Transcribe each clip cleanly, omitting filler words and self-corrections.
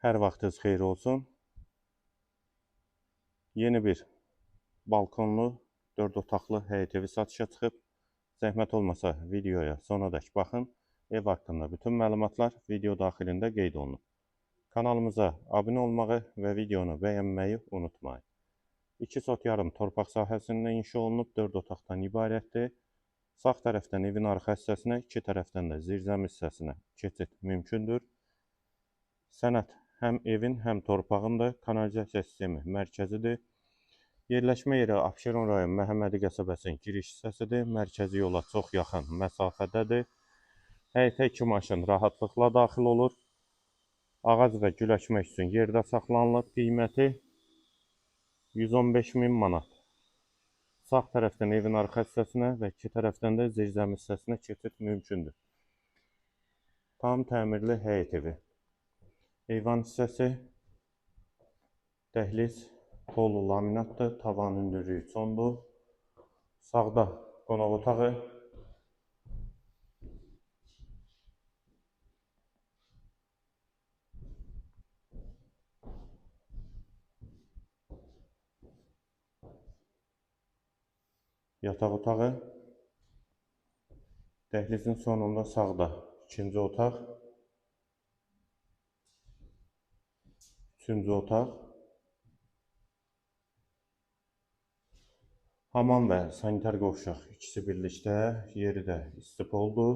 Hər vaxtınız xeyir olsun. Yeni bir balkonlu 4 otaqlı həyət evi satışa çıxıb. Zəhmət olmasa videoya sonadək baxın. Ev haqqında bütün məlumatlar video daxilində qeyd olunub. Kanalımıza abunə olmağı və videonu bəyənməyi unutmayın. 2 sot yarım torpaq sahəsində inşa olunub 4 otaqdan ibarətdir. Sağ tərəfdən evin arxa hissəsinə, 2 tərəfdən də zirzəmi hissəsinə keçid mümkündür. Sənəd həm evin, həm torpağın da kanalizasiya sistemi mərkəzidir. Yerləşmə yeri Abşeron rayon Məhəmmədi qəsəbəsinin giriş hissəsidir. Mərkəzi yola çox yaxın məsafədədir. Həyətə 2 maşın rahatlıqla daxil olur. Ağac və güləşmək üçün yerdə saxlanılıb. Qiyməti 115.000 manat. Sağ tərəfdən evin arxa hissəsinə və 2 tərəfdən də zirzəmi hissəsinə keçid mümkündür. Tam təmirli həyət evi. Eyvan hissəsi, dəhliz polu laminatdır, tavan hündürlüyü çondur. Sağda qonaq otağı, yataq otağı, dəhlizin sonunda sağda ikinci otaq, üçüncü otaq, hamam və sanitar qovşaq ikisi birlikdə, yeri də istipoldur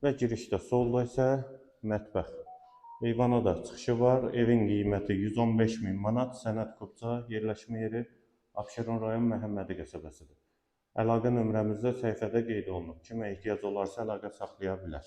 və girişdə solda isə mətbəx. Eyvana da çıxışı var. Evin qiyməti 115.000 manat. Sənəd Kupça, yerləşmə yeri Abşeron rayon Məhəmmədi qəsəbəsidir. Əlaqə nömrəmizdə səhifədə qeyd olunub. Kimə ehtiyac olarsa əlaqə saxlaya bilər.